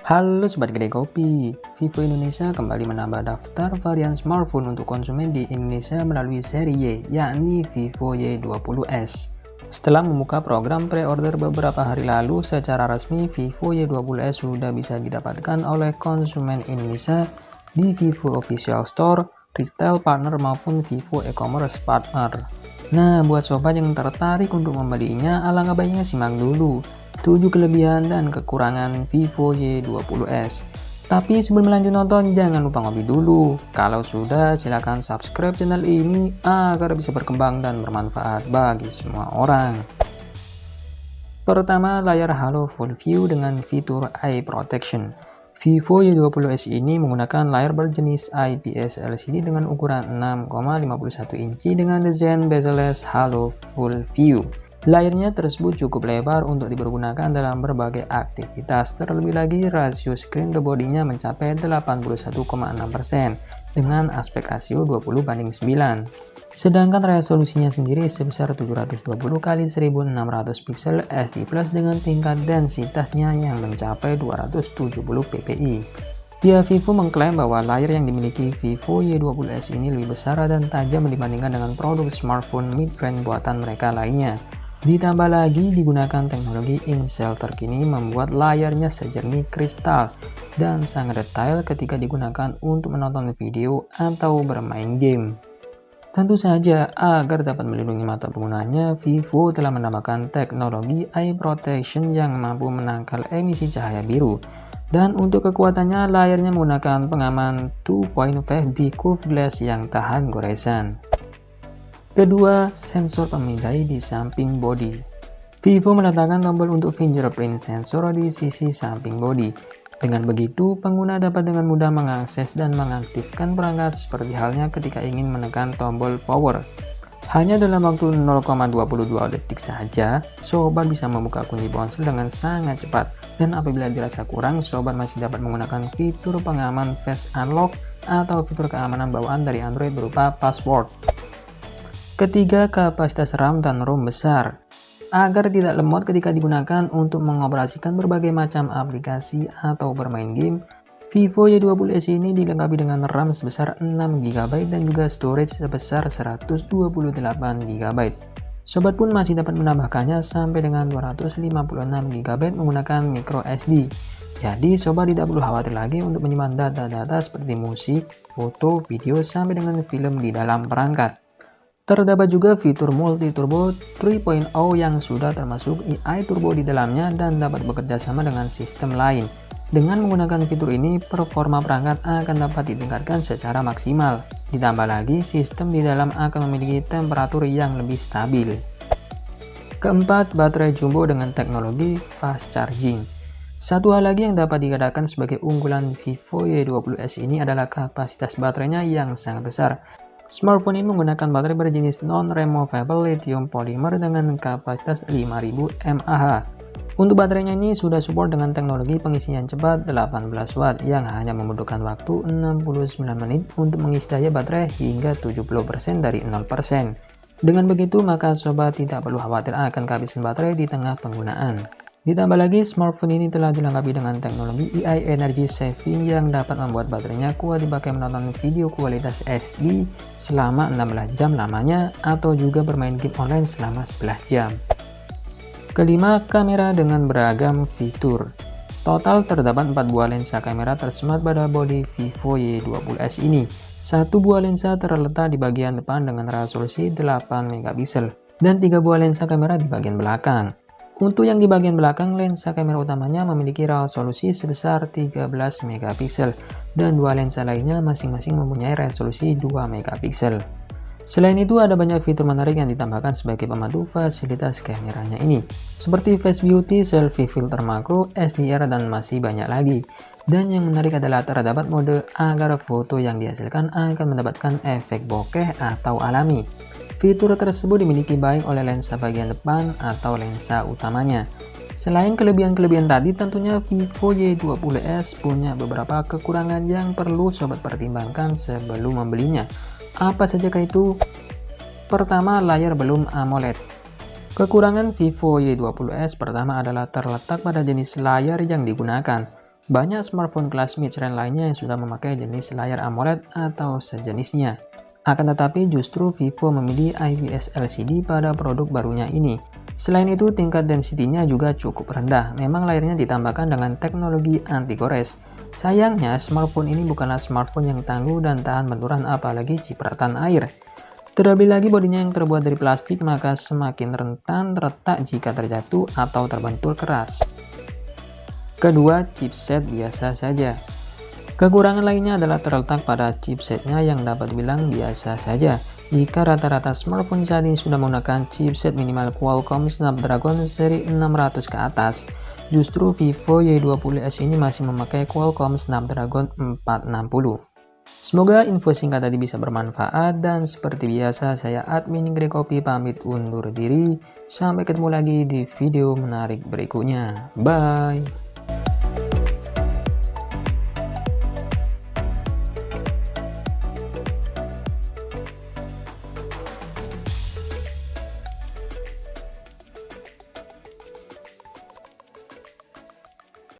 Halo Sobat Kedai Kopi, Vivo Indonesia kembali menambah daftar varian smartphone untuk konsumen di Indonesia melalui seri Y, yakni Vivo Y20s. Setelah membuka program pre-order beberapa hari lalu, secara resmi Vivo Y20s sudah bisa didapatkan oleh konsumen Indonesia di Vivo Official Store, Retail Partner maupun Vivo E-commerce Partner. Nah, buat sobat yang tertarik untuk membelinya, alangkah baiknya simak dulu 7 kelebihan dan kekurangan Vivo Y20s. Tapi sebelum lanjut nonton, jangan lupa ngopi dulu. Kalau sudah, silahkan subscribe channel ini agar bisa berkembang dan bermanfaat bagi semua orang. Pertama, layar Halo Full View dengan fitur Eye Protection. Vivo Y20s ini menggunakan layar berjenis IPS LCD dengan ukuran 6,51 inci dengan desain bezel-less Halo Full View. Layarnya tersebut cukup lebar untuk dipergunakan dalam berbagai aktivitas. Terlebih lagi, rasio screen to body-nya mencapai 81,6% dengan aspek rasio 20:9. Sedangkan resolusinya sendiri sebesar 720x1600 pixel SD+ dengan tingkat densitasnya yang mencapai 270 ppi. Pihak Vivo mengklaim bahwa layar yang dimiliki Vivo Y20s ini lebih besar dan tajam dibandingkan dengan produk smartphone mid-range buatan mereka lainnya. Ditambah lagi, digunakan teknologi InCell terkini membuat layarnya sejernih kristal dan sangat detail ketika digunakan untuk menonton video atau bermain game. Tentu saja, agar dapat melindungi mata penggunanya, Vivo telah menambahkan teknologi Eye Protection yang mampu menangkal emisi cahaya biru. Dan untuk kekuatannya, layarnya menggunakan pengaman 2.5D curved glass yang tahan goresan. Kedua, sensor pemindai di samping bodi. Vivo meletakkan tombol untuk fingerprint sensor di sisi samping bodi. Dengan begitu, pengguna dapat dengan mudah mengakses dan mengaktifkan perangkat seperti halnya ketika ingin menekan tombol power. Hanya dalam waktu 0,22 detik saja, sobat bisa membuka kunci ponsel dengan sangat cepat. Dan apabila dirasa kurang, sobat masih dapat menggunakan fitur pengaman Face Unlock atau fitur keamanan bawaan dari Android berupa password. Ketiga, kapasitas RAM dan ROM besar. Agar tidak lemot ketika digunakan untuk mengoperasikan berbagai macam aplikasi atau bermain game, Vivo Y20s ini dilengkapi dengan RAM sebesar 6GB dan juga storage sebesar 128GB. Sobat pun masih dapat menambahkannya sampai dengan 256GB menggunakan microSD. Jadi sobat tidak perlu khawatir lagi untuk menyimpan data-data seperti musik, foto, video sampai dengan film di dalam perangkat. Terdapat juga fitur Multi Turbo 3.0 yang sudah termasuk AI Turbo di dalamnya dan dapat bekerja sama dengan sistem lain. Dengan menggunakan fitur ini, performa perangkat akan dapat ditingkatkan secara maksimal. Ditambah lagi, sistem di dalam akan memiliki temperatur yang lebih stabil. Keempat, baterai jumbo dengan teknologi fast charging. Satu hal lagi yang dapat dikatakan sebagai unggulan Vivo Y20s ini adalah kapasitas baterainya yang sangat besar. Smartphone ini menggunakan baterai berjenis non-removable lithium polymer dengan kapasitas 5000 mAh. Untuk baterainya ini sudah support dengan teknologi pengisian cepat 18 watt yang hanya membutuhkan waktu 69 menit untuk mengisi daya baterai hingga 70% dari 0%. Dengan begitu, maka sobat tidak perlu khawatir akan kehabisan baterai di tengah penggunaan. Ditambah lagi, smartphone ini telah dilengkapi dengan teknologi AI Energy Saving yang dapat membuat baterainya kuat dipakai menonton video kualitas HD selama 16 jam lamanya atau juga bermain game online selama 11 jam. Kelima, kamera dengan beragam fitur. Total terdapat 4 buah lensa kamera tersemat pada bodi Vivo Y20s ini. Satu buah lensa terletak di bagian depan dengan resolusi 8 megapiksel dan 3 buah lensa kamera di bagian belakang. Untuk yang di bagian belakang, lensa kamera utamanya memiliki resolusi sebesar 13 megapiksel dan dua lensa lainnya masing-masing mempunyai resolusi 2 megapiksel. Selain itu, ada banyak fitur menarik yang ditambahkan sebagai pembantu fasilitas kameranya ini, seperti Face Beauty, Selfie Filter Makro, SDR, dan masih banyak lagi. Dan yang menarik adalah terdapat mode agar foto yang dihasilkan akan mendapatkan efek bokeh atau alami. Fitur tersebut dimiliki baik oleh lensa bagian depan atau lensa utamanya. Selain kelebihan-kelebihan tadi, tentunya Vivo Y20s punya beberapa kekurangan yang perlu sobat pertimbangkan sebelum membelinya. Apa sajakah itu? Pertama, layar belum AMOLED. Kekurangan Vivo Y20s pertama adalah terletak pada jenis layar yang digunakan. Banyak smartphone kelas mid-range lainnya yang sudah memakai jenis layar AMOLED atau sejenisnya. Akan tetapi justru Vivo memilih IPS LCD pada produk barunya ini. Selain itu, tingkat density-nya juga cukup rendah. Memang layarnya ditambahkan dengan teknologi anti-gores. Sayangnya, smartphone ini bukanlah smartphone yang tangguh dan tahan benturan apalagi cipratan air. Terlebih lagi bodinya yang terbuat dari plastik, maka semakin rentan retak jika terjatuh atau terbentur keras. Kedua, chipset biasa saja. Kekurangan lainnya adalah terletak pada chipsetnya yang dapat dibilang biasa saja. Jika rata-rata smartphone saat ini sudah menggunakan chipset minimal Qualcomm Snapdragon seri 600 ke atas, justru Vivo Y20s ini masih memakai Qualcomm Snapdragon 460. Semoga info singkat tadi bisa bermanfaat, dan seperti biasa saya admin Grekopi pamit undur diri. Sampai ketemu lagi di video menarik berikutnya. Bye!